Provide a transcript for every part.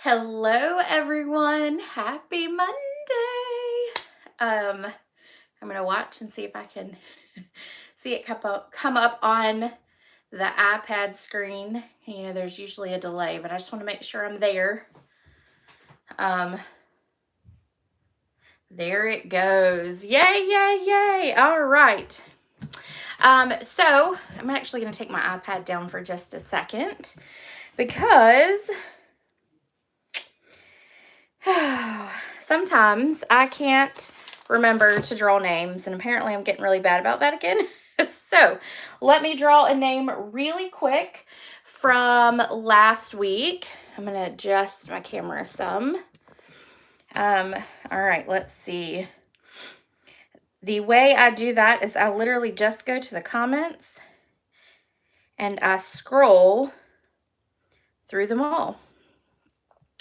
Hello everyone, happy Monday. I'm gonna watch and see if I can see it come up on the iPad screen. You know, there's usually a delay, but I just want to make sure I'm there. There it goes. Yay, yay, yay. All right. So I'm actually gonna take my iPad down for just a second because sometimes I can't remember to draw names, and apparently I'm getting really bad about that again. So let me draw a name really quick from last week. I'm going to adjust my camera some. All right, let's see. The way I do that is I literally just go to the comments and I scroll through them all.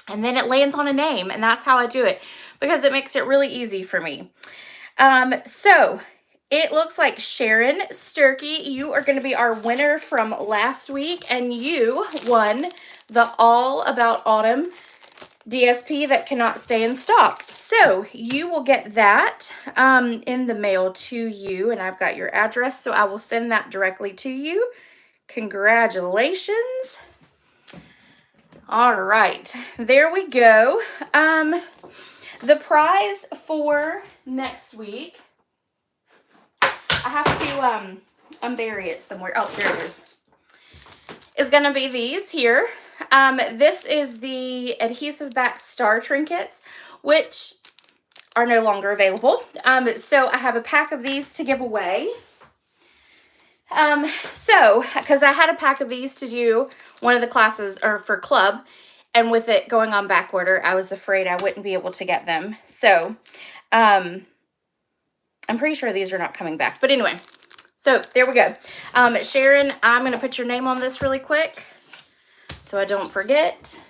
And then it lands on a name, and that's how I do it because it makes it really easy for me. So it looks like Sharon Sturkey, you are going to be our winner from last week, and you won the All About Autumn DSP that cannot stay in stock. So you will get that in the mail to you, and I've got your address, so I will send that directly to you. Congratulations. All right, there we go. The prize for next week, I have to unbury it somewhere. Oh, there it is going to be these here. This is the adhesive back star trinkets, which are no longer available. So I have a pack of these to give away. Because I had a pack of these to do one of the classes or for club, and with it going on back order, I was afraid I wouldn't be able to get them. So, I'm pretty sure these are not coming back, but anyway, so there we go. Sharon, I'm going to put your name on this really quick so I don't forget,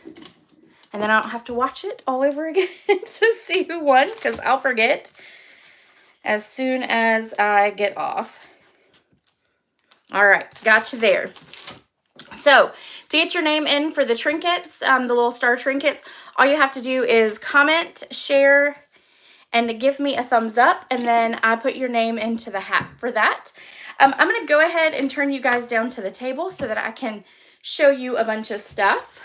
and then I don't have to watch it all over again to see who won, because I'll forget as soon as I get off. All right, got you there. So to get your name in for the trinkets, the little star trinkets, all you have to do is comment, share, and to give me a thumbs up, and then I put your name into the hat for that. I'm going to go ahead and turn you guys down to the table so that I can show you a bunch of stuff.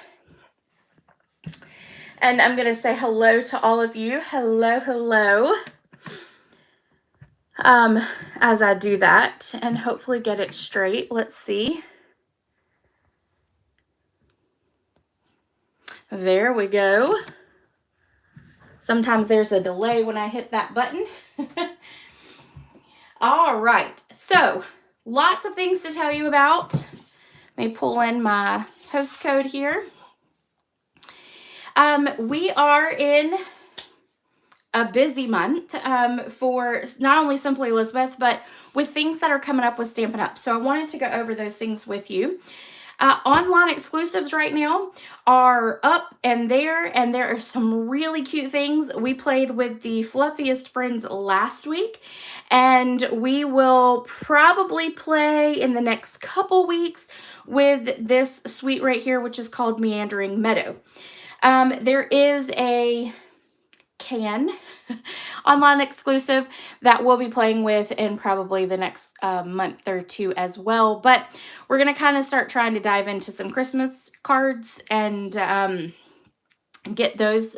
And I'm going to say hello to all of you. Hello, hello. As I do that and hopefully get it straight. Let's see. There we go. Sometimes there's a delay when I hit that button. All right, so lots of things to tell you about. Let me pull in my host code here. We are in a busy month for not only Simply Elizabeth, but with things that are coming up with Stampin' Up. So I wanted to go over those things with you. Online exclusives right now are up and there are some really cute things. We played with the Fluffiest Friends last week, and we will probably play in the next couple weeks with this suite right here, which is called Meandering Meadow. There is a Can online exclusive that we'll be playing with in probably the next month or two as well, but we're going to kind of start trying to dive into some Christmas cards and get those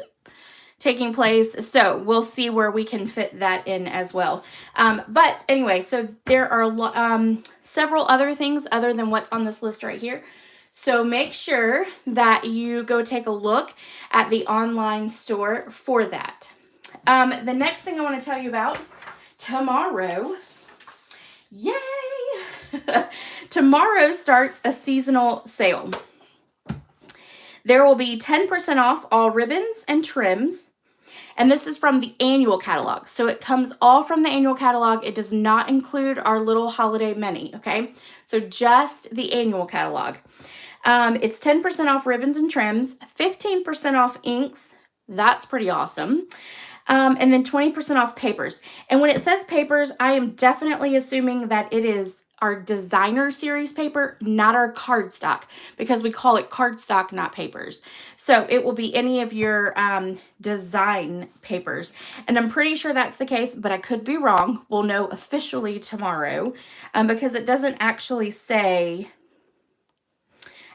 taking place, so we'll see where we can fit that in as well. But anyway, so there are several other things other than what's on this list right here. So make sure that you go take a look at the online store for that. The next thing I want to tell you about, tomorrow, yay! Tomorrow starts a seasonal sale. There will be 10% off all ribbons and trims, and this is from the annual catalog. So it comes all from the annual catalog. It does not include our little holiday mini, okay? So just the annual catalog. It's 10% off ribbons and trims, 15% off inks. That's pretty awesome. And then 20% off papers. And when it says papers, I am definitely assuming that it is our designer series paper, not our cardstock, because we call it cardstock, not papers. So it will be any of your design papers. And I'm pretty sure that's the case, but I could be wrong. We'll know officially tomorrow because it doesn't actually say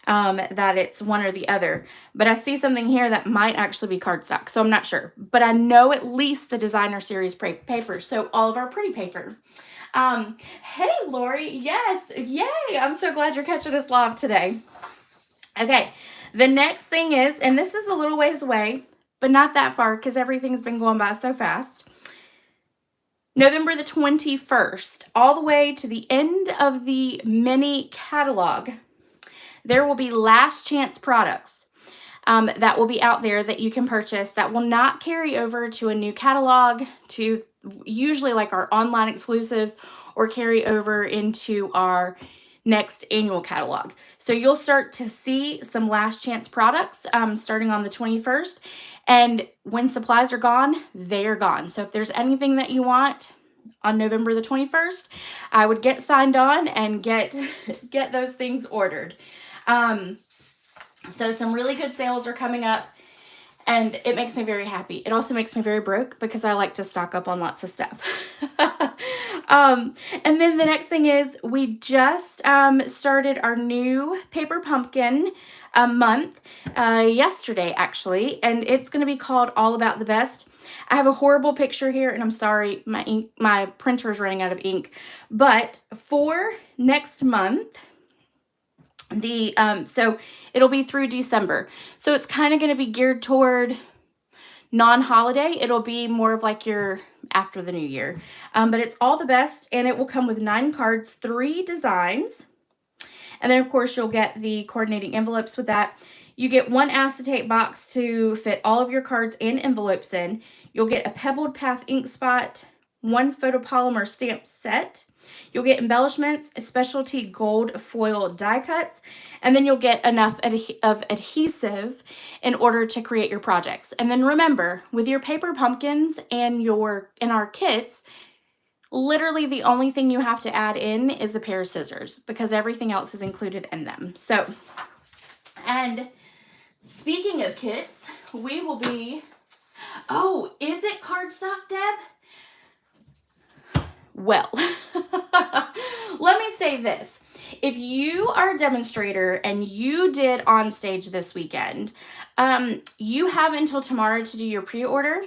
that it's one or the other. But I see something here that might actually be cardstock, so I'm not sure. But I know at least the designer series paper, so all of our pretty paper. Hey, Lori, yes, yay, I'm so glad you're catching us live today. Okay, the next thing is, and this is a little ways away, but not that far because everything's been going by so fast. November the 21st, all the way to the end of the mini catalog, there will be last chance products that will be out there that you can purchase that will not carry over to a new catalog, to usually like our online exclusives, or carry over into our next annual catalog. So you'll start to see some last chance products starting on the 21st. And when supplies are gone, they are gone. So if there's anything that you want on November the 21st, I would get signed on and get those things ordered. So some really good sales are coming up, and it makes me very happy. It also makes me very broke because I like to stock up on lots of stuff. And then the next thing is we just started our new paper pumpkin month yesterday, actually, and it's going to be called All About the Best. I have a horrible picture here, and I'm sorry, my printer is running out of ink. But for next month, so it'll be through December. So it's kind of going to be geared toward non-holiday. It'll be more of like your after the new year. But it's all the best, and it will come with 9 cards, 3 designs. And then of course you'll get the coordinating envelopes with that. You get 1 acetate box to fit all of your cards and envelopes in. You'll get a Pebbled Path ink spot, 1 photopolymer stamp set. You'll get embellishments, specialty gold foil die cuts, and then you'll get enough of adhesive in order to create your projects. And then remember, with your paper pumpkins and our kits, literally the only thing you have to add in is a pair of scissors because everything else is included in them. So, and speaking of kits, we will be, oh, is it cardstock, Deb? Well, let me say this. If you are a demonstrator and you did on stage this weekend, you have until tomorrow to do your pre-order.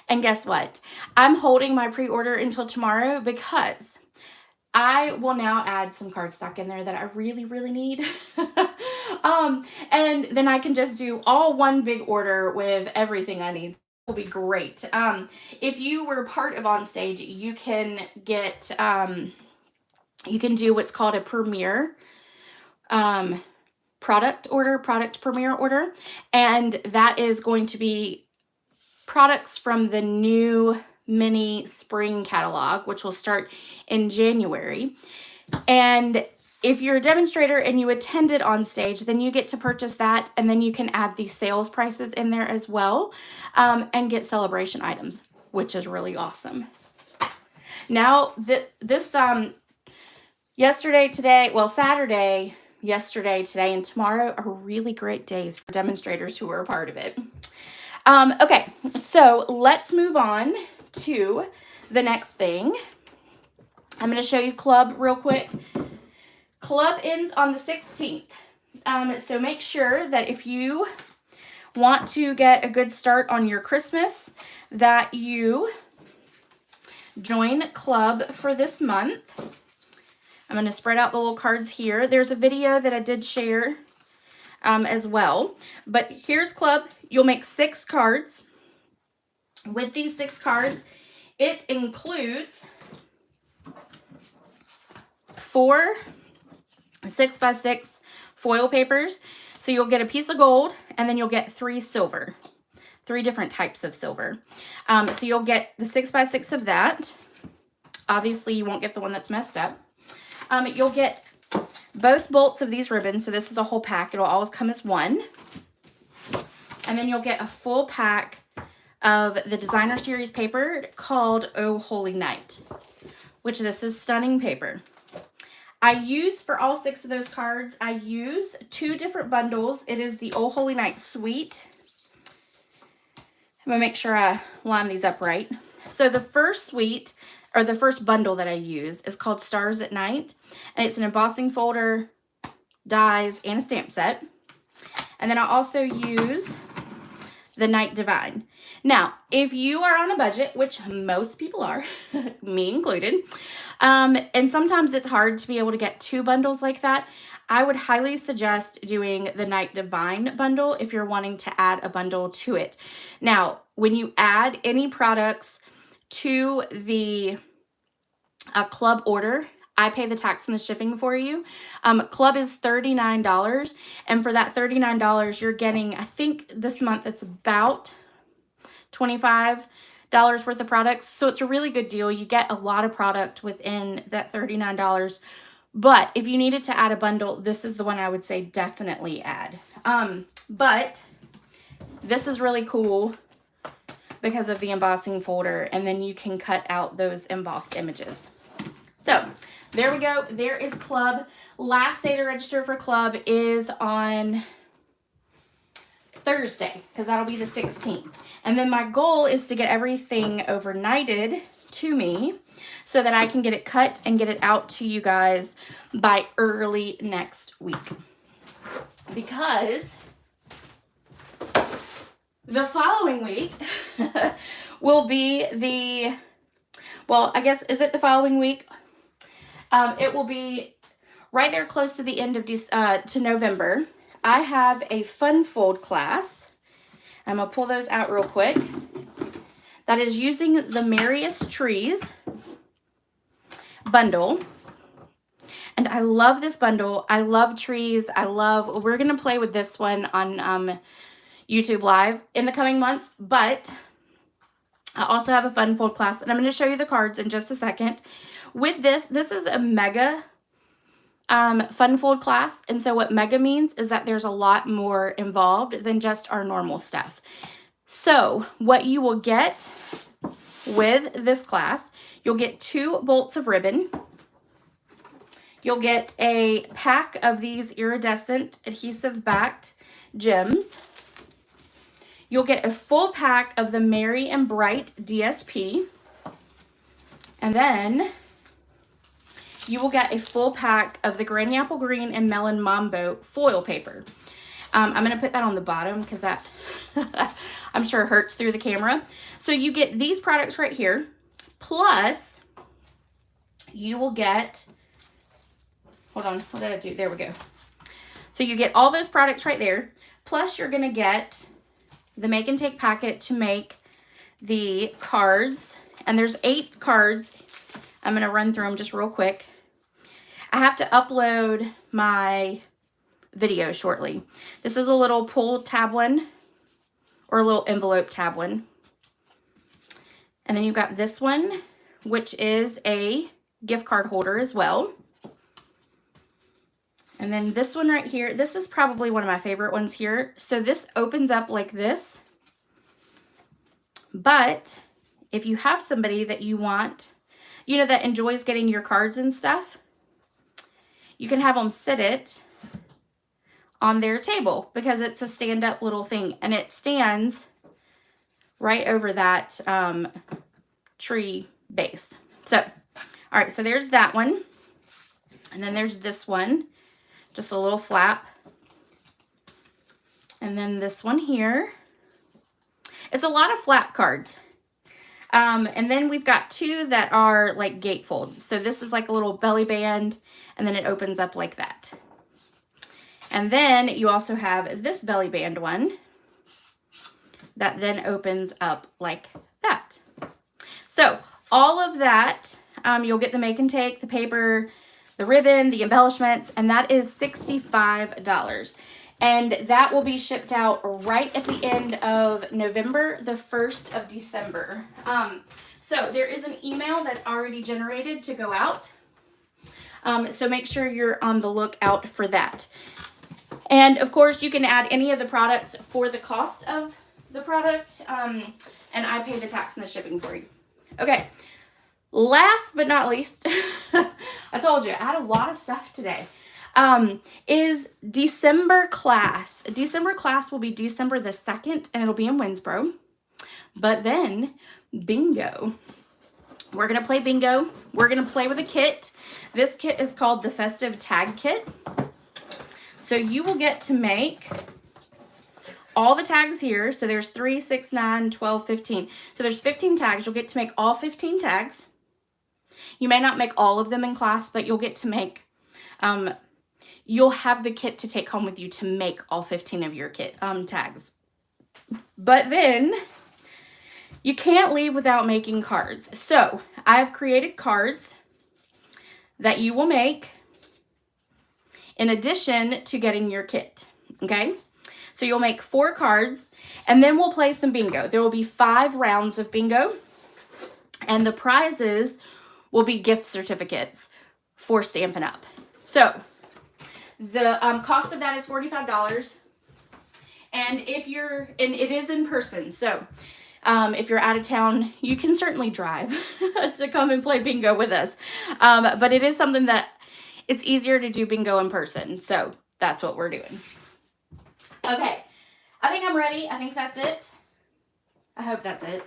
And guess what? I'm holding my pre-order until tomorrow because I will now add some cardstock in there that I really, really need. And then I can just do all one big order with everything I need. Will be great. If you were part of On Stage, you can get you can do what's called a premiere product premiere order, and that is going to be products from the new mini spring catalog, which will start in January. And if you're a demonstrator and you attended On Stage, then you get to purchase that, and then you can add the sales prices in there as well, and get celebration items, which is really awesome. Now, Saturday, yesterday, today, and tomorrow are really great days for demonstrators who are a part of it. Okay, so let's move on to the next thing. I'm going to show you Club real quick. Club ends on the 16th. So make sure that if you want to get a good start on your Christmas, that you join Club for this month. I'm going to spread out the little cards here. There's a video that I did share as well. But here's Club. You'll make 6 cards. With these 6 cards, it includes 4 6x6 foil papers. So you'll get a piece of gold, and then you'll get 3 silver, 3 different types of silver. So you'll get the 6x6 of that. Obviously, you won't get the one that's messed up. You'll get both bolts of these ribbons. So this is a whole pack. It'll always come as one. And then you'll get a full pack of the designer series paper called Oh Holy Night, which this is stunning paper. I use, for all 6 of those cards, I use 2 different bundles. It is the Oh Holy Night Suite. I'm going to make sure I line these up right. So the first suite, or the first bundle that I use, is called Stars at Night. And it's an embossing folder, dies, and a stamp set. And then I also use the Night Divine. Now, if you are on a budget, which most people are, me included, and sometimes it's hard to be able to get 2 bundles like that, I would highly suggest doing the Night Divine bundle if you're wanting to add a bundle to it. Now, when you add any products to the club order, I pay the tax and the shipping for you. Club is $39, and for that $39, you're getting, I think this month it's about $25 worth of products. So it's a really good deal. You get a lot of product within that $39. But if you needed to add a bundle, this is the one I would say definitely add. But this is really cool because of the embossing folder, and then you can cut out those embossed images. So there we go. There is Club. Last day to register for Club is on Thursday, because that'll be the 16th. And then my goal is to get everything overnighted to me so that I can get it cut and get it out to you guys by early next week. Because the following week will be the, well, I guess, is it the following week? It will be right there close to the end of to November. I have a fun fold class. I'm going to pull those out real quick. That is using the Merriest trees bundle. And I love this bundle. I love trees. We're going to play with this one on YouTube Live in the coming months. But I also have a fun fold class, and I'm going to show you the cards in just a second. With this is a mega fun fold class. And so what mega means is that there's a lot more involved than just our normal stuff. So what you will get with this class, you'll get 2 bolts of ribbon. You'll get a pack of these iridescent adhesive backed gems. You'll get a full pack of the Merry and Bright DSP. And then you will get a full pack of the Granny Apple Green and Melon Mambo foil paper. I'm going to put that on the bottom because that I'm sure hurts through the camera. So you get these products right here, plus you will get, hold on, what did I do? There we go. So you get all those products right there, plus you're going to get the make and take packet to make the cards. And there's 8 cards. I'm going to run through them just real quick. I have to upload my video shortly. This is a little pull tab one, or a little envelope tab one. And then you've got this one, which is a gift card holder as well. And then this one right here, this is probably one of my favorite ones here. So this opens up like this. But if you have somebody that you want, you know, that enjoys getting your cards and stuff, you can have them sit it on their table because it's a stand-up little thing, and it stands right over that tree base. So, all right, so there's that one. And then there's this one, just a little flap. And then this one here. It's a lot of flap cards. And then we've got 2 that are like gatefolds. So this is like a little belly band, and then it opens up like that. And then you also have this belly band one that then opens up like that. So all of that, you'll get the make and take, the paper, the ribbon, the embellishments, and that is $65. And that will be shipped out right at the end of November, the 1st of December. So there is an email that's already generated to go out. So make sure you're on the lookout for that. And of course, you can add any of the products for the cost of the product. And I pay the tax and the shipping for you. Okay. last but not least, I told you I had a lot of stuff today, is December class. December class will be December the 2nd, and it'll be in Winnsboro. But then bingo. We're going to play bingo. We're going to play with a kit. This kit is called the Festive Tag Kit. So you will get to make all the tags here. So there's 3, 6, 9, 12, 15. So there's 15 tags. You'll get to make all 15 tags. You may not make all of them in class, but you'll get to make, you'll have the kit to take home with you to make all 15 of your kit tags. But then you can't leave without making cards. So I have created cards that you will make in addition to getting your kit, okay? So you'll make 4 cards, and then we'll play some bingo. There will be 5 rounds of bingo, and the prizes will be gift certificates for Stampin' Up. So the cost of that is $45, and it is in person. So if you're out of town, you can certainly drive to come and play bingo with us. But it is something that it's easier to do bingo in person. So that's what we're doing. Okay, I think I'm ready. I think that's it. I hope that's it.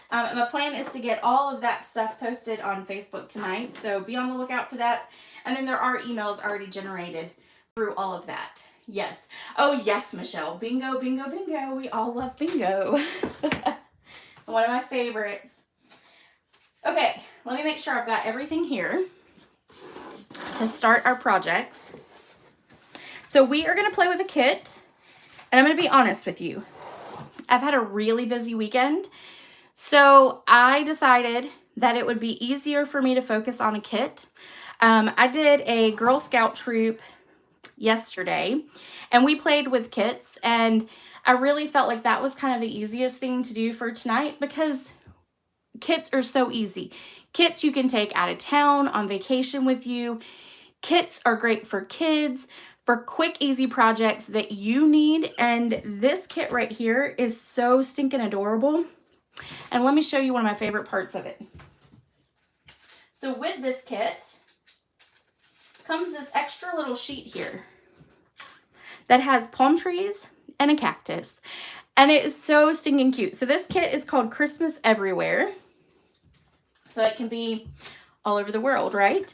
My plan is to get all of that stuff posted on Facebook tonight. So be on the lookout for that. And then there are emails already generated through all of that. Yes. Oh, yes, Michelle. Bingo, bingo, bingo. We all love bingo. It's one of my favorites. Okay, let me make sure I've got everything here to start our projects. So we are going to play with a kit, and I'm going to be honest with you. I've had a really busy weekend, so I decided that it would be easier for me to focus on a kit. I did a Girl Scout troop yesterday, and we played with kits, and I really felt like that was kind of the easiest thing to do for tonight because kits are so easy. Kits you can take out of town on vacation with you. Kits are great for kids, for quick, easy projects that you need, and this kit right here is so stinking adorable. And let me show you one of my favorite parts of it. So with this kit comes this extra little sheet here that has palm trees and a cactus. And it is so stinking cute. So this kit is called Christmas Everywhere. So it can be all over the world, right?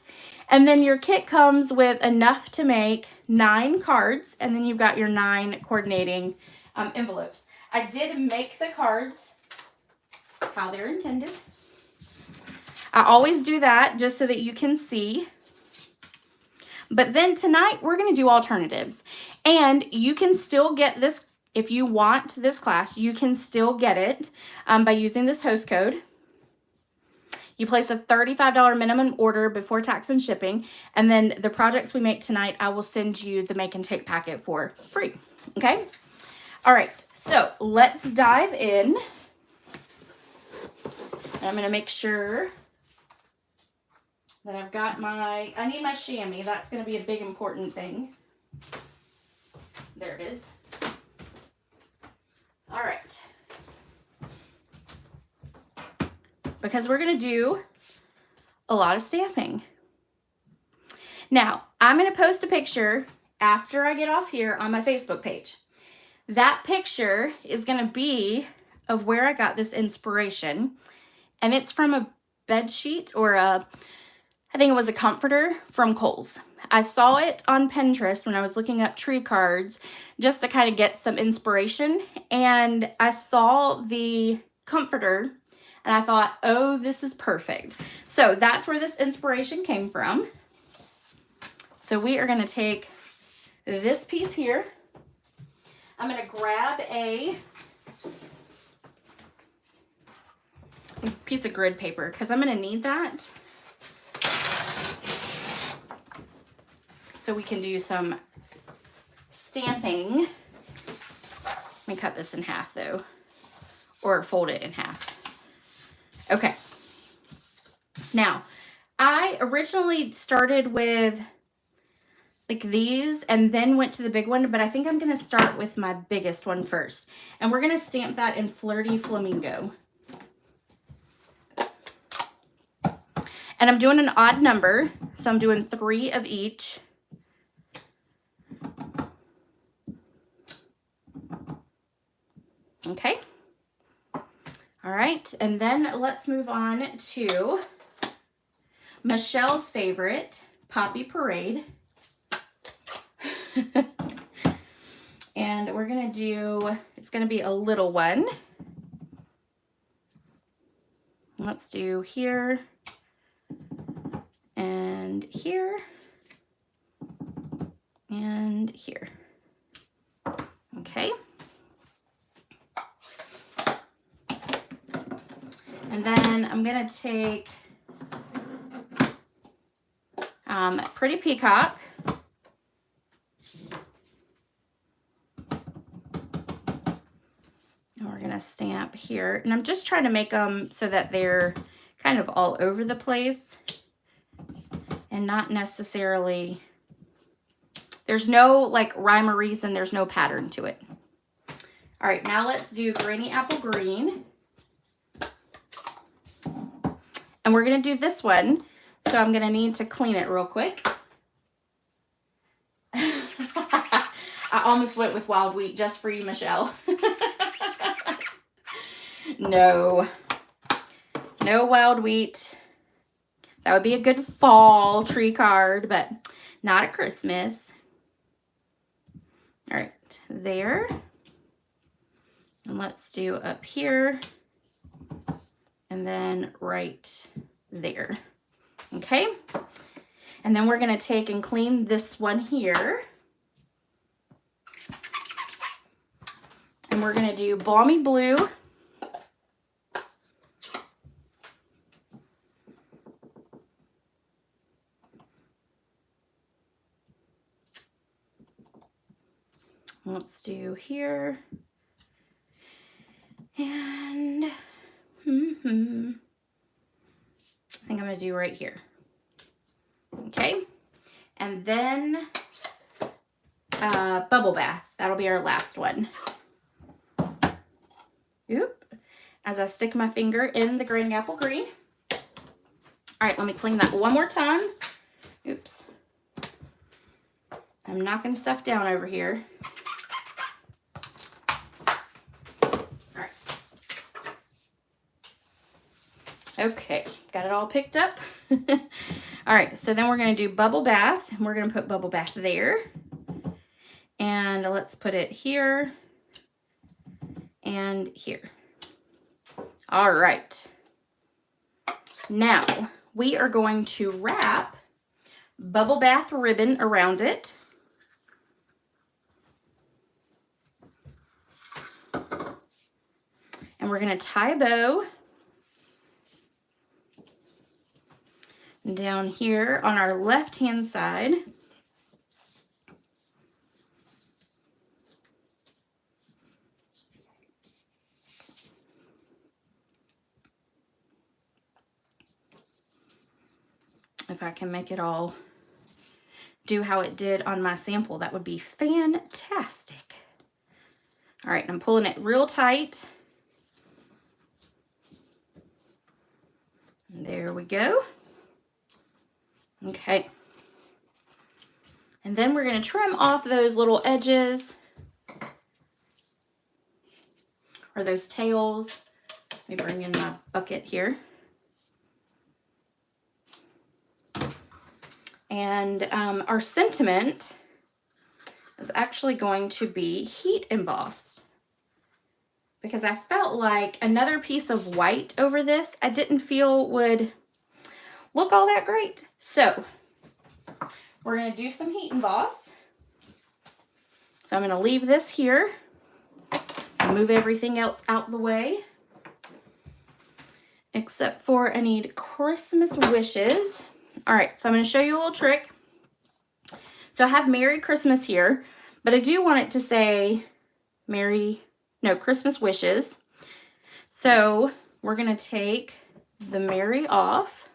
And then your kit comes with enough to make 9 cards. And then you've got your 9 coordinating envelopes. I did make the cards how they're intended. I always do that just so that you can see. But then tonight we're going to do alternatives. And you can still get this, if you want this class, you can still get it by using this host code. You place a $35 minimum order before tax and shipping. And then the projects we make tonight, I will send you the make and take packet for free. Okay? All right. So let's dive in. And I'm going to make sure that I've got I need my chamois. That's going to be a big important thing. There it is. All right. Because we're going to do a lot of stamping. Now, I'm going to post a picture after I get off here on my Facebook page. That picture is going to be of where I got this inspiration. And it's from a bed sheet or I think it was a comforter from Kohl's. I saw it on Pinterest when I was looking up tree cards just to kind of get some inspiration. And I saw the comforter and I thought, oh, this is perfect. So that's where this inspiration came from. So we are going to take this piece here. I'm going to grab a piece of grid paper because I'm going to need that. So we can do some stamping. Let me cut this in half though, or fold it in half. Okay. Now, I originally started with like these and then went to the big one, but I think I'm going to start with my biggest one first. And we're going to stamp that in Flirty Flamingo. And I'm doing an odd number, so I'm doing 3 of each. Okay. All right, and then let's move on to Michelle's favorite, Poppy Parade. And we're gonna do, it's gonna be a little one. Let's do here and here and here. Okay. And then I'm gonna take Pretty Peacock. And we're gonna stamp here. And I'm just trying to make them so that they're kind of all over the place and not necessarily, there's no like rhyme or reason, there's no pattern to it. All right, now let's do Granny Apple Green. And we're gonna do this one, so I'm gonna need to clean it real quick. I almost went with Wild Wheat just for you, Michelle. No Wild Wheat. That would be a good fall tree card, but not at Christmas. All right, there. And let's do up here. And then right there. Okay. And then we're going to take and clean this one here. And we're going to do Balmy Blue. Let's do here. And I think I'm going to do right here. Okay. And then Bubble Bath. That'll be our last one. Oop. As I stick my finger in the Granny Apple Green. All right, let me clean that one more time. Oops. I'm knocking stuff down over here. Okay, got it all picked up. All right, so then we're going to do Bubble Bath, and we're going to put Bubble Bath there. And let's put it here and here. All right. Now, we are going to wrap Bubble Bath ribbon around it. And we're going to tie a bow down here on our left-hand side. If I can make it all do how it did on my sample, that would be fantastic. All right, I'm pulling it real tight. There we go. Okay. And then we're going to trim off those little edges or those tails. Let me bring in my bucket here. And our sentiment is actually going to be heat embossed, because I felt like another piece of white over this I didn't feel would look all that great. So we're going to do some heat emboss. So I'm going to leave this here and move everything else out the way, except for I need Christmas wishes. All right, so I'm going to show you a little trick. So I have Merry Christmas here, but I do want it to say Christmas wishes. So we're going to take the Merry off.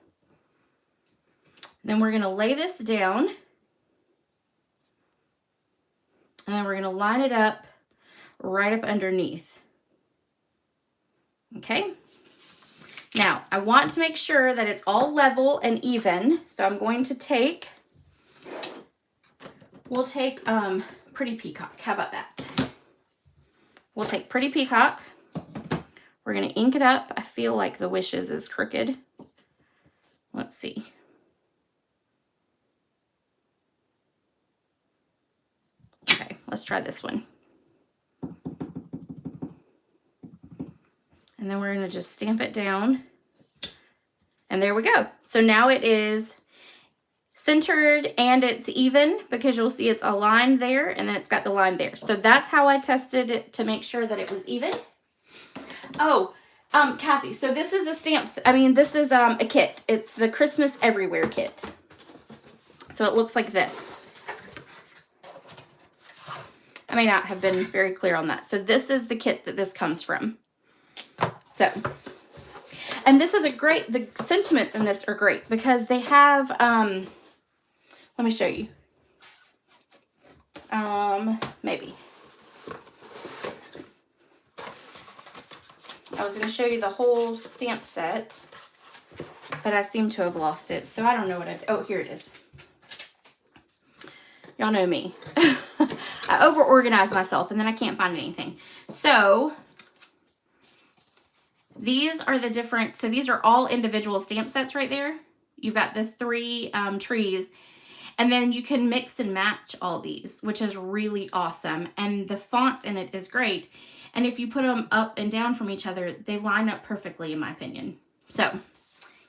Then we're going to lay this down. And then we're going to line it up right up underneath. Okay. Now, I want to make sure that it's all level and even. So I'm going to take, we'll take Pretty Peacock. How about that? We'll take Pretty Peacock. We're going to ink it up. I feel like the Wishes is crooked. Let's see. Okay, let's try this one. And then we're going to just stamp it down. And there we go. So now it is centered and it's even, because you'll see it's a line there and then it's got the line there. So that's how I tested it to make sure that it was even. Oh, Kathy, so this is a this is a kit. It's the Christmas Everywhere kit. So it looks like this. I may not have been very clear on that. So this is the kit that this comes from. So, and this is a great, the sentiments in this are great because they have, let me show you. Maybe. I was going to show you the whole stamp set, but I seem to have lost it. So I don't know what I did. Oh, here it is. Y'all know me. I over-organize myself and then I can't find anything. So these are the different, so these are all individual stamp sets right there. You've got the 3 trees, and then you can mix and match all these, which is really awesome. And the font in it is great. And if you put them up and down from each other, they line up perfectly, in my opinion. So,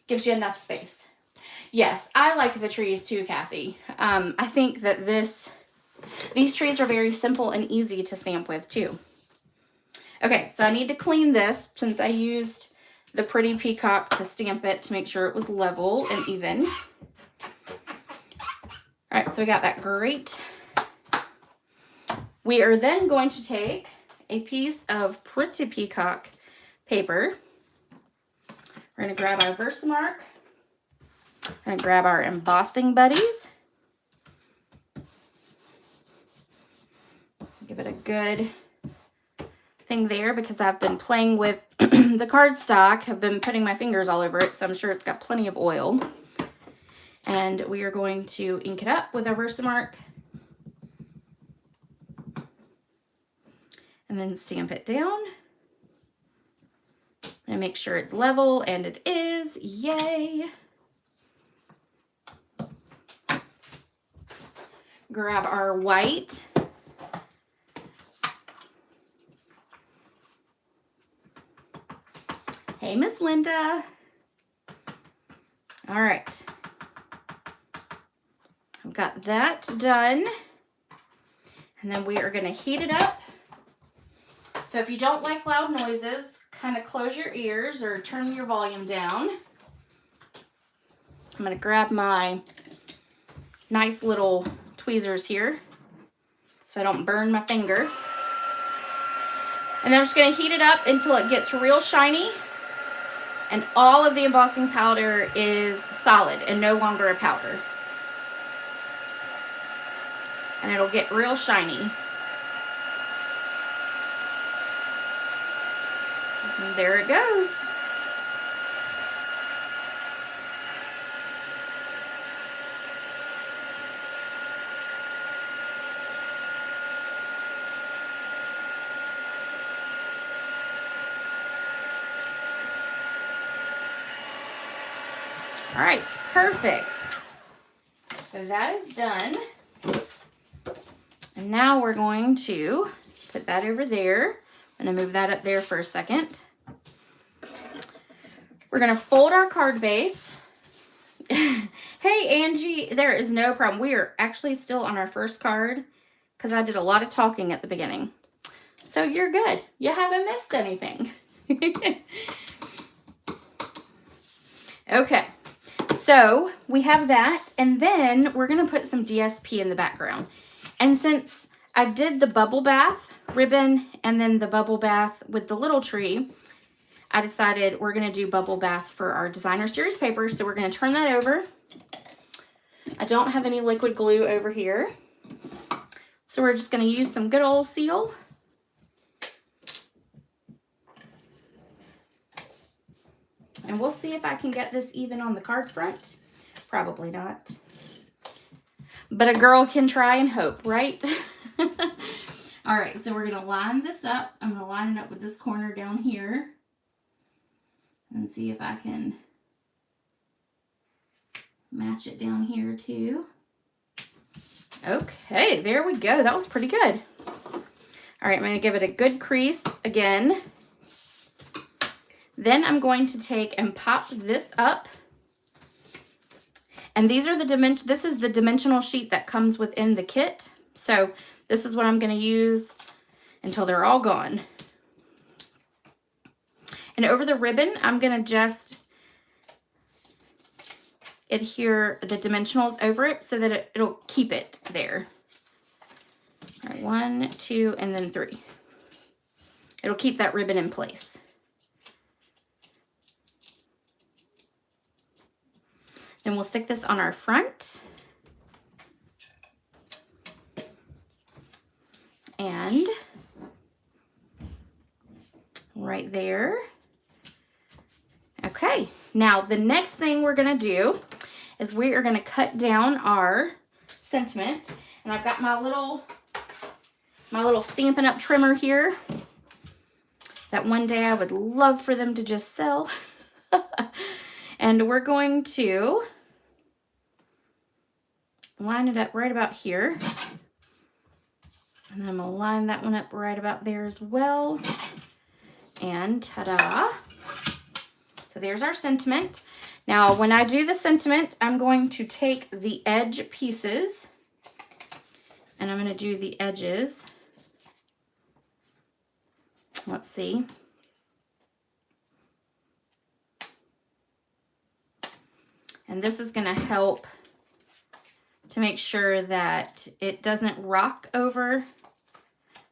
gives you enough space. Yes, I like the trees too, Kathy. I think that these trees are very simple and easy to stamp with too. Okay, so I need to clean this since I used the Pretty Peacock to stamp it to make sure it was level and even. All right, so we got that great. We are then going to take a piece of Pretty Peacock paper. We're going to grab our Versamark. We're going to grab our embossing buddies. Give it a good thing there because I've been playing with the cardstock. I've been putting my fingers all over it, so I'm sure it's got plenty of oil. And we are going to ink it up with our Versamark. And then stamp it down. And make sure it's level, and it is. Yay! Grab our white. Hey, Miss Linda. All right. I've got that done. And then we are going to heat it up. So if you don't like loud noises, kind of close your ears or turn your volume down. I'm going to grab my nice little tweezers here so I don't burn my finger. And then I'm just going to heat it up until it gets real shiny and all of the embossing powder is solid and no longer a powder. And it'll get real shiny. And there it goes. All right, perfect. So that is done. And now we're going to put that over there. I'm going to move that up there for a second. We're going to fold our card base. Hey, Angie, there is no problem. We are actually still on our first card because I did a lot of talking at the beginning. So you're good. You haven't missed anything. Okay. So we have that, and then we're going to put some DSP in the background. And since I did the bubble bath ribbon and then the bubble bath with the little tree, I decided we're going to do bubble bath for our designer series paper. So we're going to turn that over. I don't have any liquid glue over here. So we're just going to use some good old seal. And we'll see if I can get this even on the card front. Probably not. But a girl can try and hope, right? All right, so we're going to line this up. I'm going to line it up with this corner down here. And see if I can match it down here too. Okay, there we go. That was pretty good. All right, I'm going to give it a good crease again. Then I'm going to take and pop this up. And these are the this is the dimensional sheet that comes within the kit. So this is what I'm going to use until they're all gone. And over the ribbon, I'm going to just adhere the dimensionals over it so that it'll keep it there. All right, 1, 2, and then 3. It'll keep that ribbon in place. Then we'll stick this on our front. And right there. Okay, now the next thing we're gonna do is we are gonna cut down our sentiment. And I've got my little Stampin' Up! Trimmer here that one day I would love for them to just sell. And we're going to line it up right about here. And then I'm going to line that one up right about there as well. And ta-da! So there's our sentiment. Now, when I do the sentiment, I'm going to take the edge pieces and I'm going to do the edges. Let's see. And this is going to help to make sure that it doesn't rock over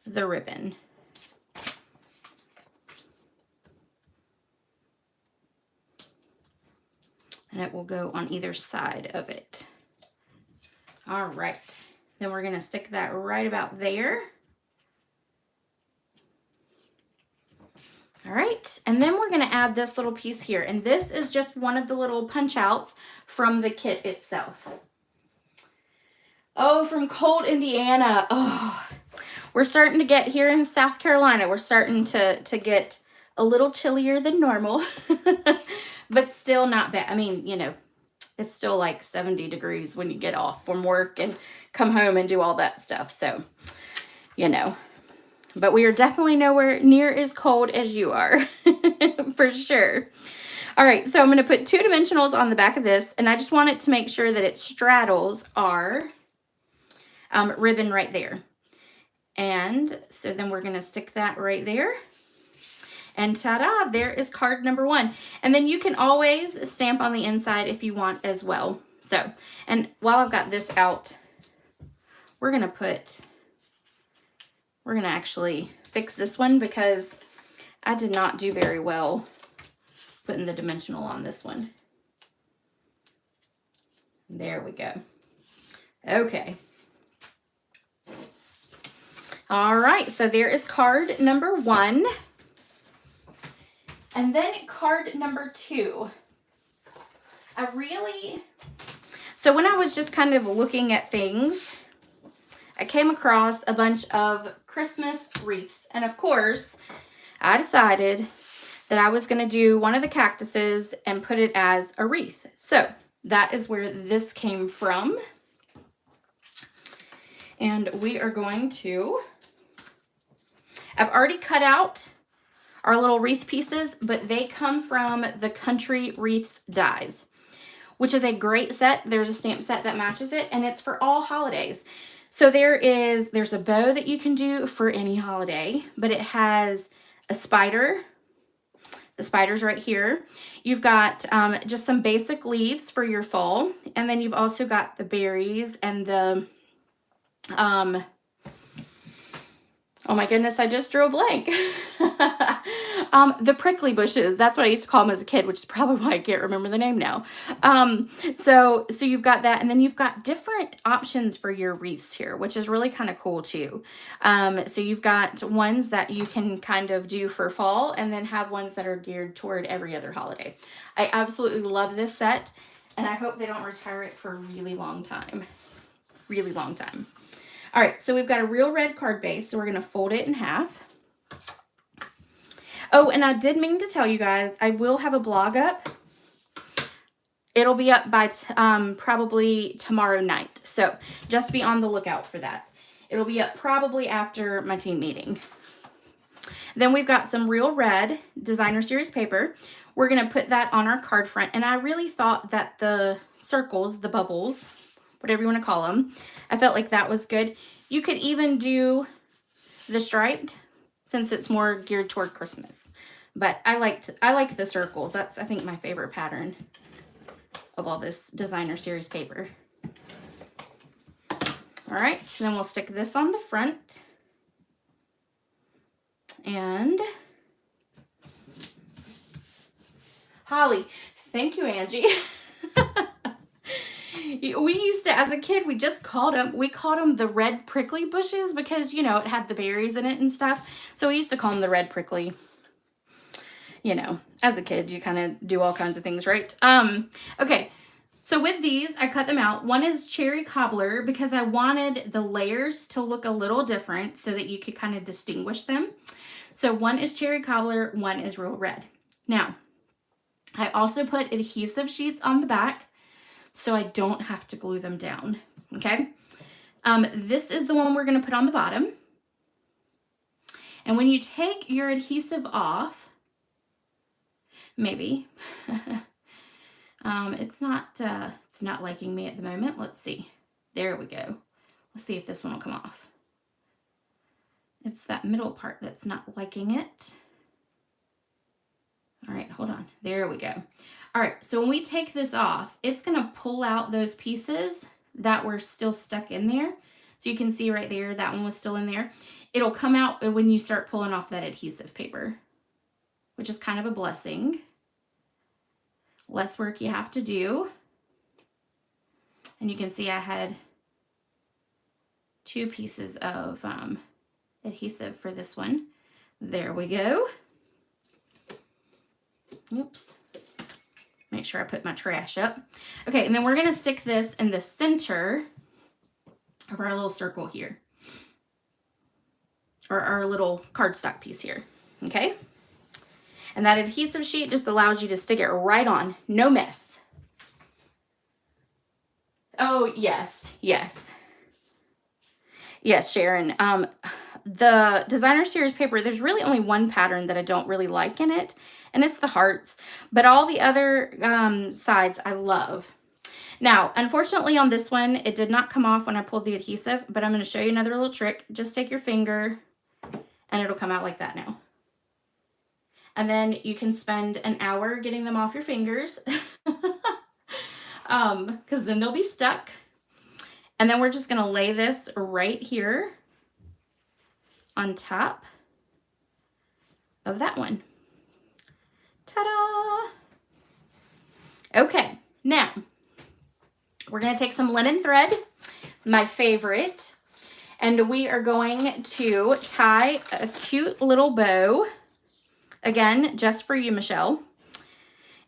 the ribbon. And it will go on either side of it. All right. Then we're going to stick that right about there. All right, and then we're gonna add this little piece here, and this is just one of the little punch outs from the kit itself. Oh, from cold Indiana. Oh, we're starting to get here in South Carolina. We're starting to get a little chillier than normal, but still not bad. I mean, you know, it's still like 70 degrees when you get off from work and come home and do all that stuff. So, you know. But we are definitely nowhere near as cold as you are, for sure. All right, so I'm going to put 2 dimensionals on the back of this, and I just want it to make sure that it straddles our ribbon right there. And so then we're going to stick that right there. And ta-da, there is card number 1. And then you can always stamp on the inside if you want as well. So, and while I've got this out, we're going to actually fix this one because I did not do very well putting the dimensional on this one. There we go. Okay. All right, so there is card number 1. And then card number 2. So when I was just kind of looking at things, I came across a bunch of Christmas wreaths. And of course, I decided that I was going to do one of the cactuses and put it as a wreath. So that is where this came from. And we are going to, I've already cut out our little wreath pieces, but they come from the Country Wreaths dies, which is a great set. There's a stamp set that matches it, and it's for all holidays. So there's a bow that you can do for any holiday, but it has a spider. The spider's right here. You've got just some basic leaves for your fall. And then you've also got the berries and the, oh my goodness, I just drew a blank. The prickly bushes, that's what I used to call them as a kid, which is probably why I can't remember the name now. So you've got that, and then you've got different options for your wreaths here, which is really kind of cool too. So you've got ones that you can kind of do for fall, and then have ones that are geared toward every other holiday. I absolutely love this set, and I hope they don't retire it for a really long time. Really long time. All right, so we've got a real red card base, so we're going to fold it in half. Oh, and I did mean to tell you guys, I will have a blog up. It'll be up by probably tomorrow night. So just be on the lookout for that. It'll be up probably after my team meeting. Then we've got some real red designer series paper. We're going to put that on our card front. And I really thought that the circles, the bubbles, whatever you want to call them, I felt like that was good. You could even do the striped, since it's more geared toward Christmas. But I like the circles. That's, I think, my favorite pattern of all this designer series paper. All right, then we'll stick this on the front. And Holly, thank you, Angie. We used to, as a kid, we called them the red prickly bushes because, you know, it had the berries in it and stuff. So we used to call them the red prickly. You know, as a kid, you kind of do all kinds of things, right? Okay, so with these, I cut them out. One is cherry cobbler because I wanted the layers to look a little different so that you could kind of distinguish them. So one is cherry cobbler, one is real red. Now, I also put adhesive sheets on the back so I don't have to glue them down, okay? This is the one we're going to put on the bottom. And when you take your adhesive off, maybe, it's not liking me at the moment. Let's see. There we go. Let's see if this one will come off. It's that middle part that's not liking it. All right, hold on. There we go. All right, so when we take this off, it's going to pull out those pieces that were still stuck in there. So you can see right there, that one was still in there. It'll come out when you start pulling off that adhesive paper, which is kind of a blessing. Less work you have to do. And you can see I had 2 pieces of adhesive for this one. There we go. Oops. Make sure I put my trash up. Okay, and then we're going to stick this in the center of our little circle here. Or our little cardstock piece here. Okay? And that adhesive sheet just allows you to stick it right on. No mess. Oh, yes. Yes. Yes, Sharon. The designer series paper, there's really only one pattern that I don't really like in it, and it's the hearts. But all the other sides I love. Now, unfortunately on this one, it did not come off when I pulled the adhesive, but I'm going to show you another little trick. Just take your finger, and it'll come out like that now. And then you can spend an hour getting them off your fingers, because then they'll be stuck. And then we're just going to lay this right here on top of that one. Ta-da! Okay, now we're going to take some linen thread, my favorite, and we are going to tie a cute little bow, again, just for you, Michelle.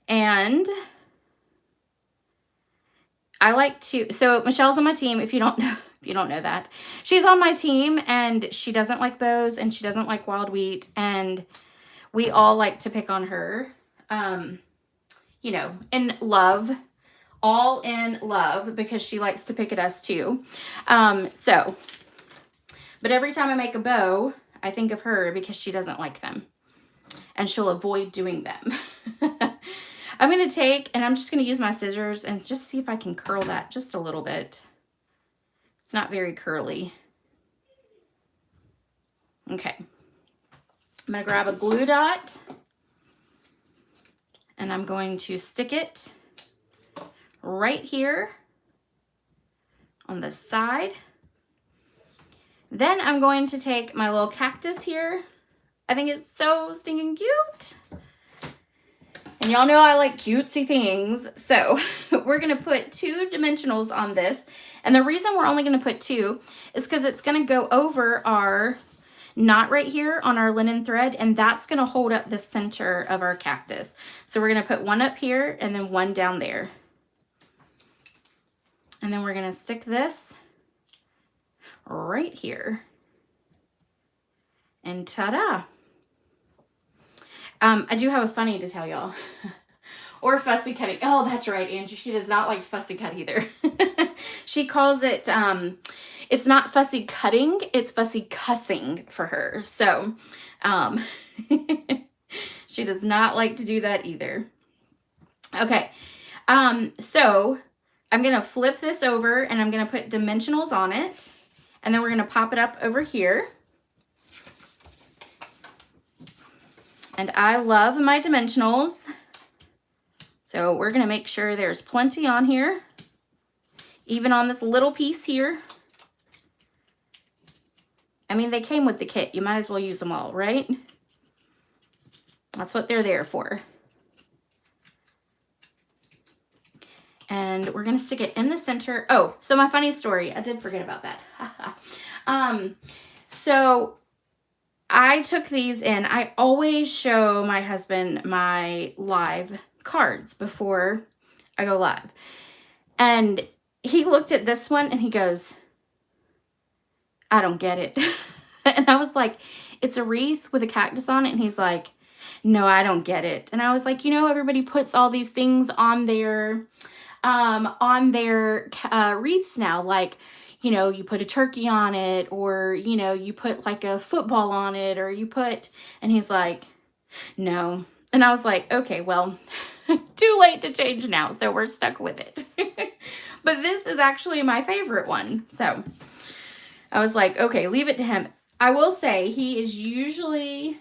And I like to, so Michelle's on my team, if you don't know that. She's on my team, and she doesn't like bows, and she doesn't like wild wheat, and we all like to pick on her, you know, in love, all in love, because she likes to pick at us too. But every time I make a bow, I think of her because she doesn't like them, and she'll avoid doing them. I'm going to take, and I'm just going to use my scissors and just see if I can curl that just a little bit. It's not very curly. Okay. I'm going to grab a glue dot, and I'm going to stick it right here on the side. Then I'm going to take my little cactus here, I think it's so stinking cute. And y'all know I like cutesy things. So we're going to put 2 dimensionals on this. And the reason we're only going to put 2 is because it's going to go over our knot right here on our linen thread. And that's going to hold up the center of our cactus. So we're going to put 1 up here and then 1 down there. And then we're going to stick this right here. And ta-da! I do have a funny to tell y'all. Or fussy cutting. Oh, that's right, Angie. She does not like fussy cut either. She calls it, it's not fussy cutting, it's fussy cussing for her. So, she does not like to do that either. Okay, so I'm going to flip this over and I'm going to put dimensionals on it. And then we're going to pop it up over here. And I love my dimensionals. So we're going to make sure there's plenty on here. Even on this little piece here. I mean, they came with the kit. You might as well use them all, right? That's what they're there for. And we're going to stick it in the center. Oh, so my funny story. I did forget about that. So I took these in. I always show my husband my live cards before I go live. And he looked at this one and he goes, I don't get it. And I was like, it's a wreath with a cactus on it. And he's like, no, I don't get it. And I was like, you know, everybody puts all these things on their wreaths now. Like, you know, you put a turkey on it, or, you know, you put like a football on it, or you put, and he's like, no. And I was like, okay, well, too late to change now. So we're stuck with it. But this is actually my favorite one. So I was like, okay, leave it to him. I will say he is usually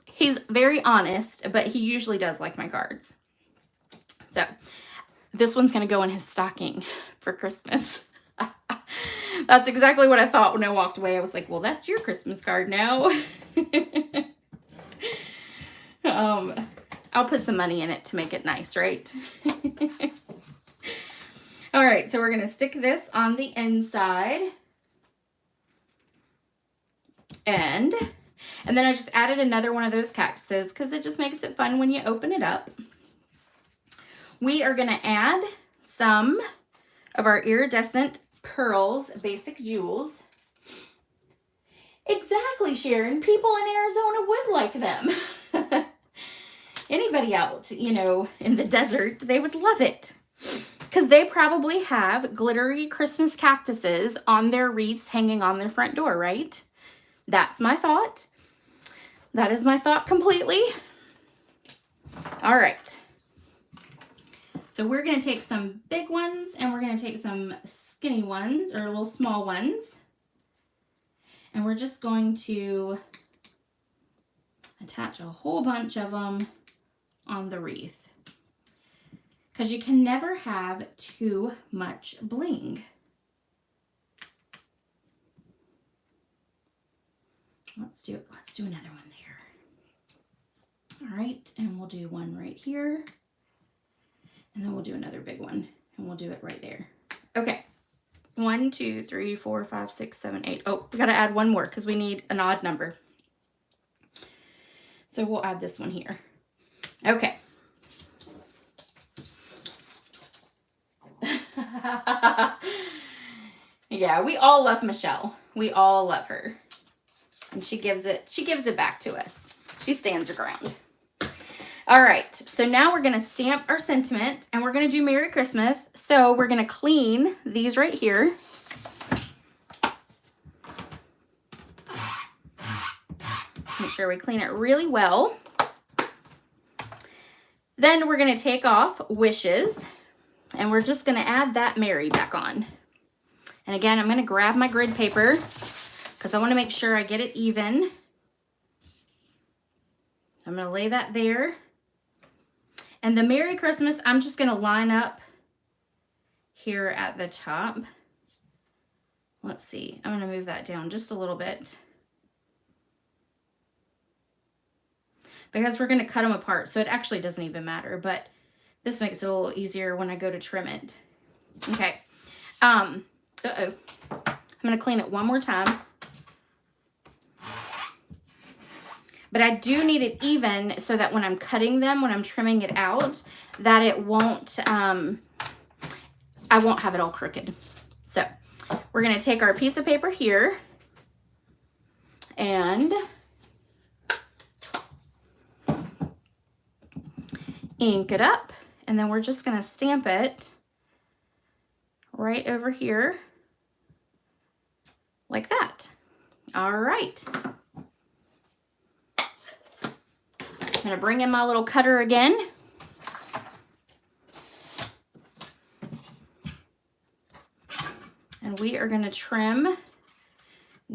he's very honest, but he usually does like my cards. So this one's going to go in his stocking for Christmas. That's exactly what I thought when I walked away. I was like, well, that's your Christmas card now. I'll put some money in it to make it nice, right? All right, so we're going to stick this on the inside. And then I just added another one of those cactuses because it just makes it fun when you open it up. We are going to add some of our iridescent pearls, basic jewels. Exactly, Sharon. People in Arizona would like them. Anybody out, you know, in the desert, they would love it. Because they probably have glittery Christmas cactuses on their wreaths hanging on their front door, right? That's my thought. That is my thought completely. All right. So we're going to take some big ones and we're going to take some skinny ones or little small ones. And we're just going to attach a whole bunch of them on the wreath. Because you can never have too much bling. Let's do another one there. All right, and we'll do one right here. And then we'll do another big one, and we'll do it right there. Okay. 1, 2, 3, 4, 5, 6, 7, 8. Oh, we got to add one more because we need an odd number. So we'll add this one here. Okay. Yeah, we all love Michelle. We all love her. And she gives it back to us. She stands her ground. All right, so now we're going to stamp our sentiment and we're going to do Merry Christmas. So we're going to clean these right here. Make sure we clean it really well. Then we're going to take off Wishes and we're just going to add that Merry back on. And again, I'm going to grab my grid paper because I want to make sure I get it even. I'm going to lay that there. And the Merry Christmas, I'm just going to line up here at the top let's see, I'm going to move that down just a little bit because we're going to cut them apart. So it actually doesn't even matter, but this makes it a little easier when I go to trim it. Okay. I'm going to clean it one more time. But I do need it even so that when I'm cutting them, when I'm trimming it out, that it won't, I won't have it all crooked. So we're going to take our piece of paper here and ink it up. And then we're just going to stamp it right over here like that. All right. I'm going to bring in my little cutter again. And we are going to trim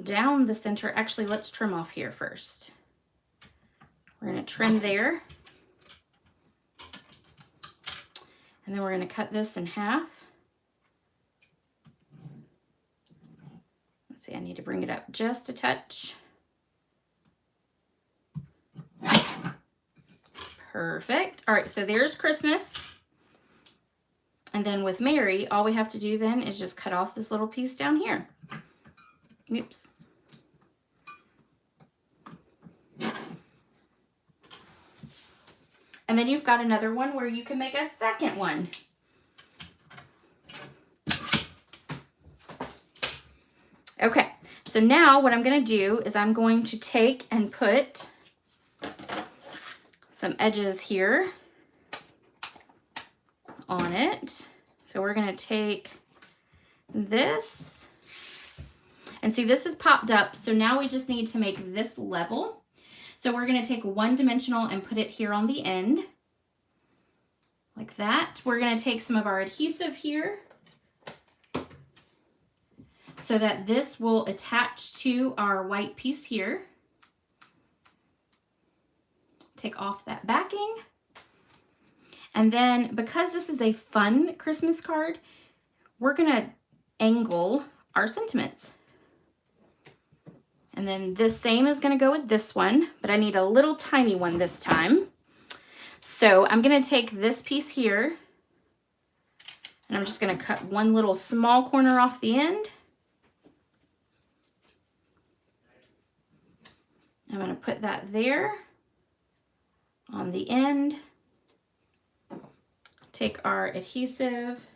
down the center. Actually, let's trim off here first. We're going to trim there. And then we're going to cut this in half. Let's see, I need to bring it up just a touch. Perfect. All right, so there's Christmas. And then with Mary, all we have to do then is just cut off this little piece down here. Oops. And then you've got another one where you can make a second one. Okay, so now what I'm going to do is I'm going to take and put some edges here on it. So we're going to take this and see, this is popped up. So now we just need to make this level. So we're going to take one dimensional and put it here on the end like that. We're going to take some of our adhesive here so that this will attach to our white piece here. Take off that backing. And then because this is a fun Christmas card, we're going to angle our sentiments. And then this same is going to go with this one, but I need a little tiny one this time. So I'm going to take this piece here and I'm just going to cut one little small corner off the end. I'm going to put that there on the end. Take our adhesive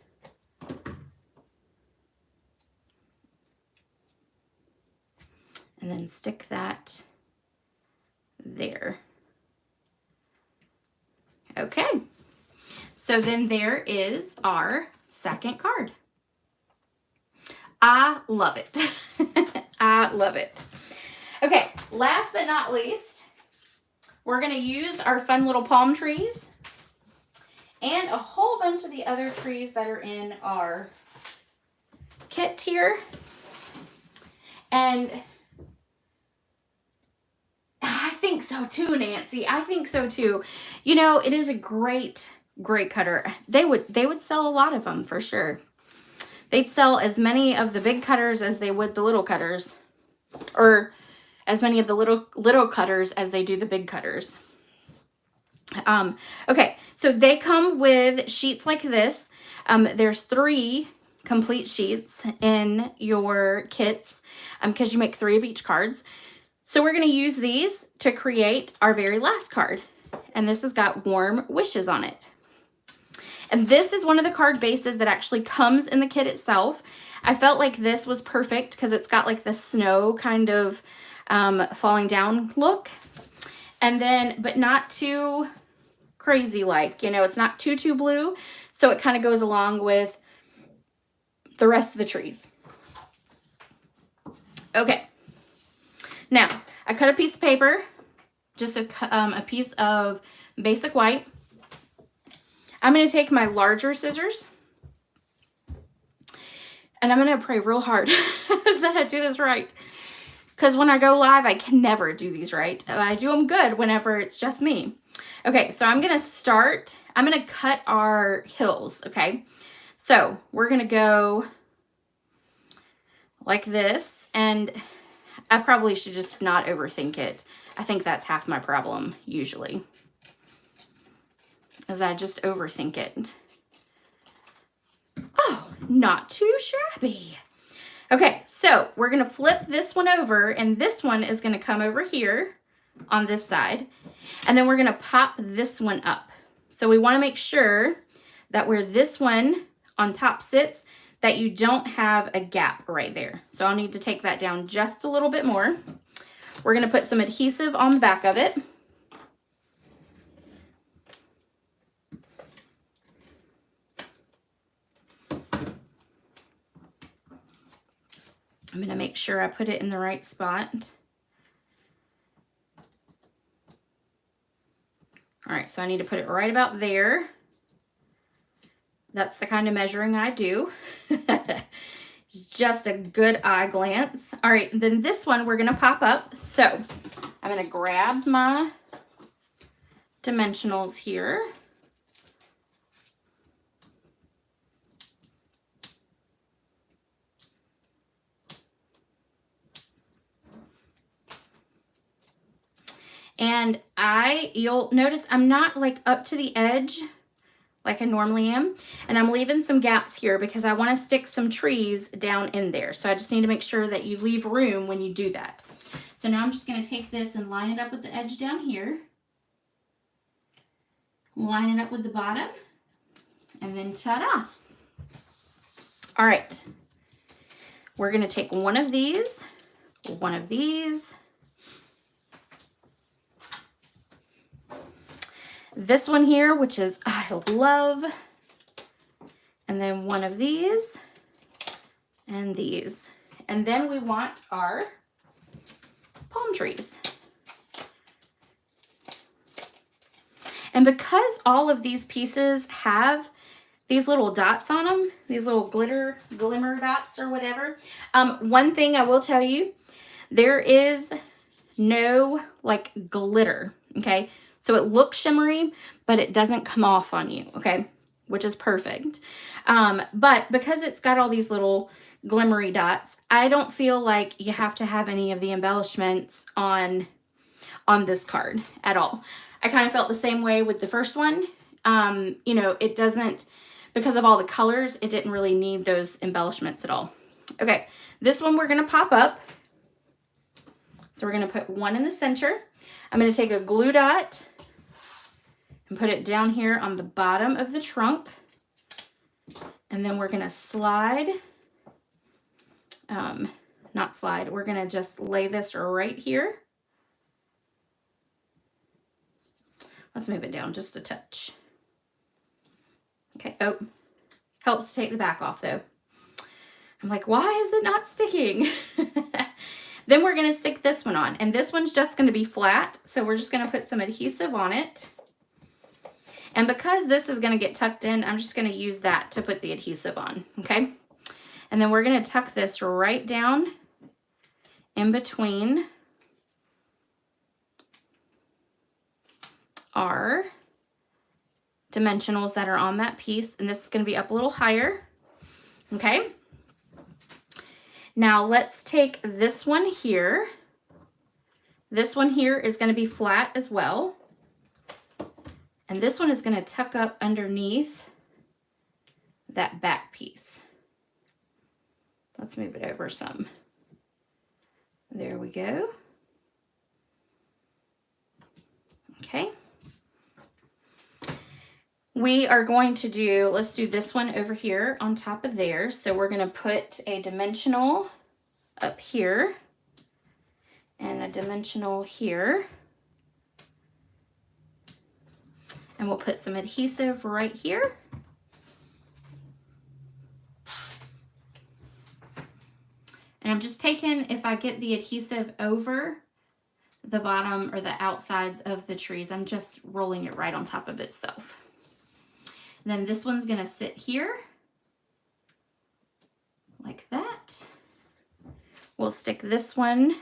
and then stick that there. Okay, so then there is our second card. I love it. I love it. Okay, last but not least, we're going to use our fun little palm trees and a whole bunch of the other trees that are in our kit here. And I think so too, Nancy. I think so too. You know, it is a great cutter. They would sell a lot of them for sure. They'd sell as many of the big cutters as they would the little cutters, or as many of the little cutters as they do the big cutters. Okay, so they come with sheets like this. There's 3 complete sheets in your kits because you make 3 of each cards. So we're going to use these to create our very last card. And this has got warm wishes on it. And this is one of the card bases that actually comes in the kit itself. I felt like this was perfect because it's got like the snow kind of falling down look. And then, but not too crazy like, you know, it's not too blue. So it kind of goes along with the rest of the trees. Okay. Now, I cut a piece of paper, just a piece of basic white. I'm going to take my larger scissors, and I'm going to pray real hard that I do this right. Because when I go live, I can never do these right. I do them good whenever it's just me. Okay, so I'm going to start. I'm going to cut our hills, okay? So we're going to go like this. And I probably should just not overthink it. I think that's half my problem usually, is I just overthink it. Oh, not too shabby. Okay, so we're gonna flip this one over, and this one is gonna come over here on this side, and then we're gonna pop this one up. So we wanna make sure that where this one on top sits, that you don't have a gap right there. So I'll need to take that down just a little bit more. We're gonna put some adhesive on the back of it. I'm gonna make sure I put it in the right spot. All right, so I need to put it right about there. That's the kind of measuring I do. Just a good eye glance. All right, then this one we're gonna pop up. So I'm gonna grab my dimensionals here. And you'll notice I'm not like up to the edge like I normally am. And I'm leaving some gaps here because I want to stick some trees down in there. So I just need to make sure that you leave room when you do that. So now I'm just going to take this and line it up with the edge down here. Line it up with the bottom. And then ta-da! All right. We're going to take one of these. This one here, which is I love, and then one of these, and these. And then we want our palm trees. And because all of these pieces have these little dots on them, these little glimmer dots or whatever, one thing I will tell you, there is no like glitter, okay? So it looks shimmery, but it doesn't come off on you, okay? Which is perfect. But because it's got all these little glimmery dots, I don't feel like you have to have any of the embellishments on this card at all. I kind of felt the same way with the first one. You know, it doesn't, because of all the colors, it didn't really need those embellishments at all. Okay, this one we're gonna pop up. So we're gonna put one in the center. I'm gonna take a glue dot and put it down here on the bottom of the trunk. And then we're gonna slide, not slide, we're gonna just lay this right here. Let's move it down just a touch. Okay, oh, helps to take the back off though. I'm like, why is it not sticking? Then we're gonna stick this one on, and this one's just gonna be flat, so we're just gonna put some adhesive on it. And because this is gonna get tucked in, I'm just gonna use that to put the adhesive on, okay? And then we're gonna tuck this right down in between our dimensionals that are on that piece, and this is gonna be up a little higher, okay? Now let's take this one here. This one here is gonna be flat as well. And this one is gonna tuck up underneath that back piece. Let's move it over some. There we go. Okay. We are going to do, let's do this one over here on top of there. So we're gonna put a dimensional up here and a dimensional here. And we'll put some adhesive right here. And I'm just taking, if I get the adhesive over the bottom or the outsides of the trees, I'm just rolling it right on top of itself. And then this one's gonna sit here like that. We'll stick this one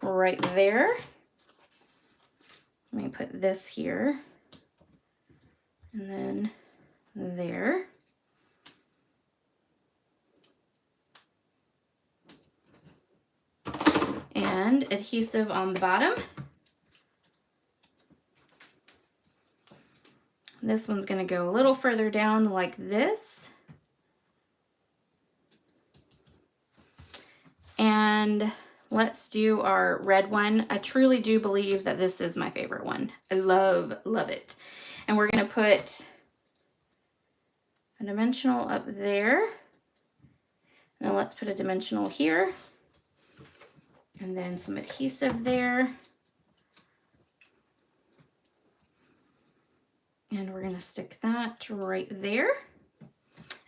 right there. Let me put this here and then there. and adhesive on the bottom. This one's going to go a little further down like this. And let's do our red one. I truly do believe that this is my favorite one. I love, love it. And we're going to put a dimensional up there. Now let's put a dimensional here. And then some adhesive there. And we're going to stick that right there.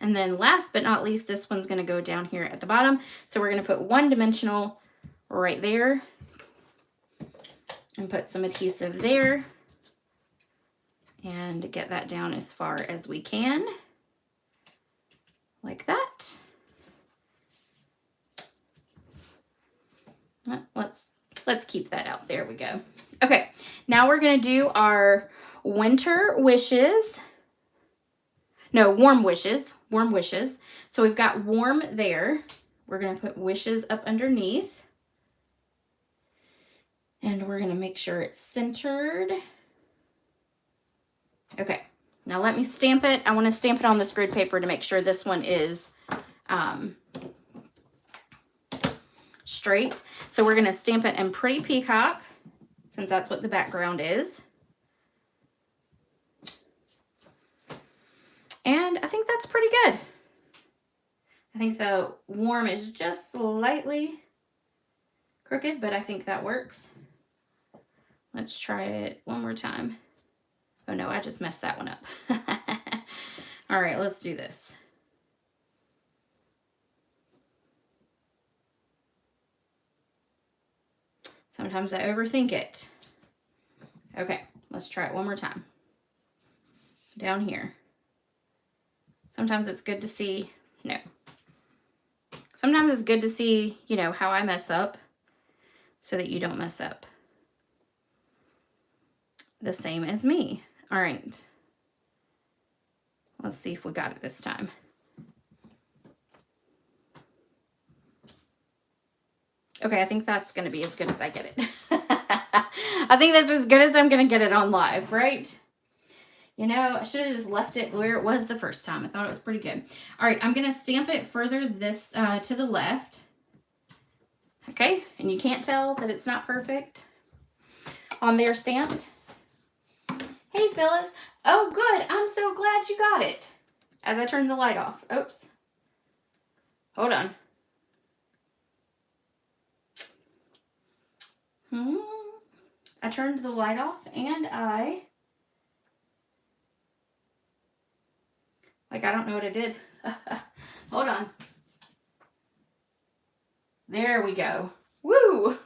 And then last but not least, this one's going to go down here at the bottom. So we're going to put one dimensional right there and put some adhesive there and get that down as far as we can, like that. Let's keep that out. There we go. Okay, now we're going to do our winter wishes. No, warm wishes. Warm wishes. So we've got warm there. We're going to put wishes up underneath. And we're going to make sure it's centered. Okay, now let me stamp it. I want to stamp it on this grid paper to make sure this one is straight. So we're going to stamp it in Pretty Peacock, since that's what the background is. And I think that's pretty good. I think the warm is just slightly crooked, but I think that works. Let's try it one more time. Oh no, I just messed that one up. All right, let's do this. Sometimes I overthink it. Okay, let's try it one more time. Down here. Sometimes it's good to see, no. Sometimes it's good to see, you know, how I mess up so that you don't mess up the same as me. All right. Let's see if we got it this time. Okay, I think that's going to be as good as I get it. I think that's as good as I'm going to get it on live, right? You know, I should have just left it where it was the first time. I thought it was pretty good. All right, I'm going to stamp it further this to the left. Okay, and you can't tell that it's not perfect on there stamped. Hey, Phyllis. Oh, good. I'm so glad you got it. As I turn the light off. Oops. Hold on. I turned the light off and I don't know what I did. Hold on. There we go. Woo!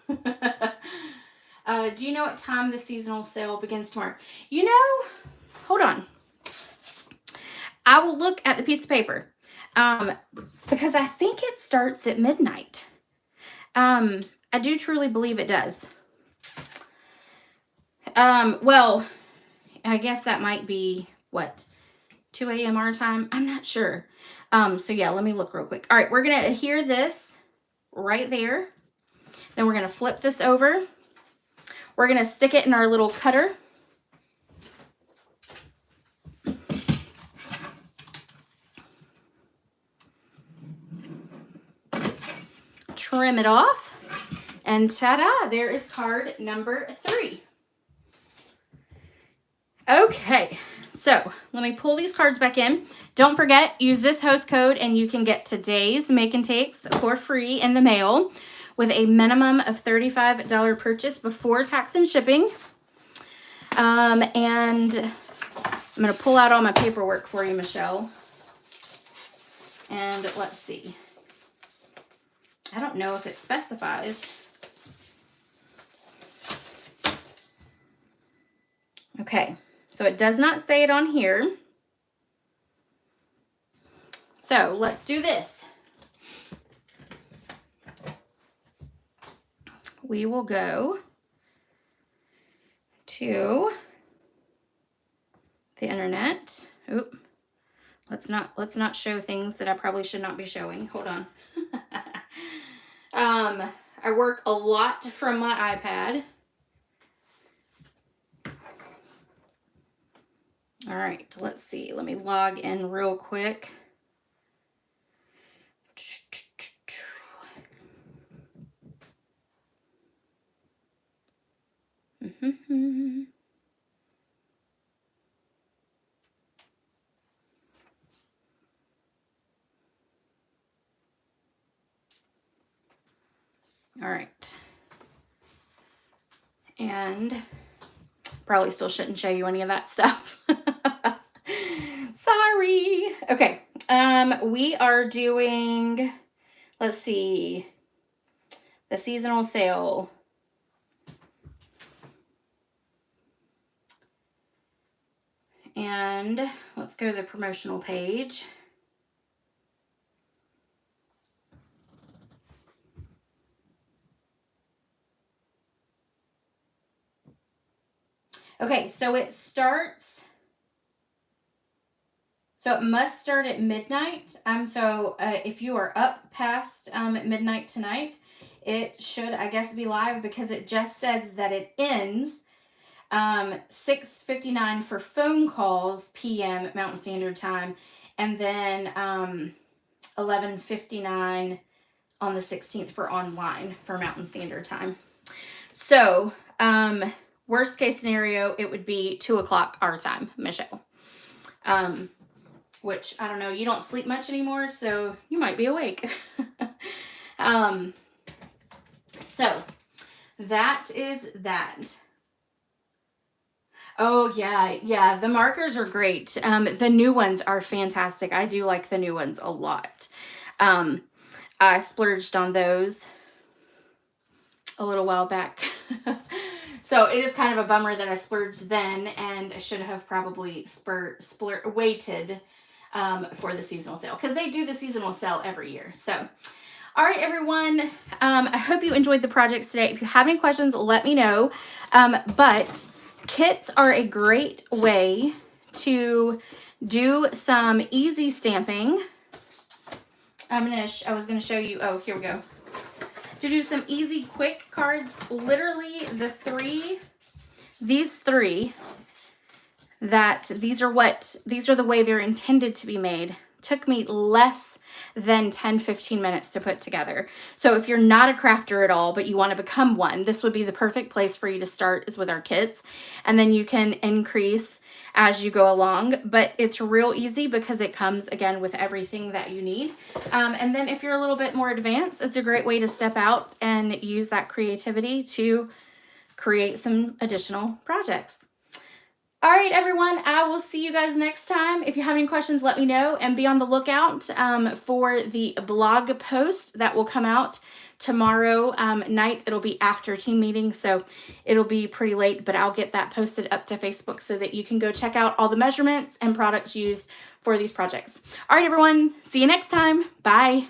Do you know what time the seasonal sale begins tomorrow? You know, hold on. I will look at the piece of paper because I think it starts at midnight. I do truly believe it does. Well, I guess that might be, what, 2 a.m. our time? I'm not sure. So yeah, let me look real quick. All right, we're going to adhere this right there. Then we're going to flip this over. We're going to stick it in our little cutter. Trim it off. And ta-da, there is card number 3. Okay, so let me pull these cards back in. Don't forget, use this host code and you can get today's make and takes for free in the mail with a minimum of $35 purchase before tax and shipping. And I'm going to pull out all my paperwork for you, Michelle. And let's see. I don't know if it specifies. Okay, so it does not say it on here. So let's do this. We will go to the internet. Oop. Let's not show things that I probably should not be showing. Hold on. I work a lot from my iPad. All right, let's see. Let me log in real quick. All right. And probably still shouldn't show you any of that stuff. Sorry. Okay. We are doing, let's see, the seasonal sale. And let's go to the promotional page. Okay, so it starts, so it must start at midnight. If you are up past midnight tonight, it should, I guess, be live, because it just says that it ends 6:59 for phone calls p.m. Mountain Standard Time, and then 11:59 on the 16th for online for Mountain Standard Time. So, worst case scenario, it would be 2 o'clock our time, Michelle. Which, I don't know, you don't sleep much anymore, so you might be awake. So, that is that. Oh, yeah, the markers are great. The new ones are fantastic. I do like the new ones a lot. I splurged on those a little while back. So it is kind of a bummer that I splurged then, and I should have probably waited for the seasonal sale, because they do the seasonal sale every year. So, all right, everyone. I hope you enjoyed the projects today. If you have any questions, let me know. But kits are a great way to do some easy stamping. I was gonna show you. Oh, here we go. To do some easy, quick cards. Literally, these three. These are the way they're intended to be made. Took me less than 10-15 minutes to put together. So if you're not a crafter at all, but you want to become one, this would be the perfect place for you to start, is with our kits. And then you can increase as you go along, but it's real easy because it comes, again, with everything that you need. And then if you're a little bit more advanced, it's a great way to step out and use that creativity to create some additional projects. All right, everyone, I will see you guys next time. If you have any questions, let me know, and be on the lookout for the blog post that will come out tomorrow night. It'll be after team meeting, so it'll be pretty late, but I'll get that posted up to Facebook so that you can go check out all the measurements and products used for these projects. All right, everyone, see you next time. Bye.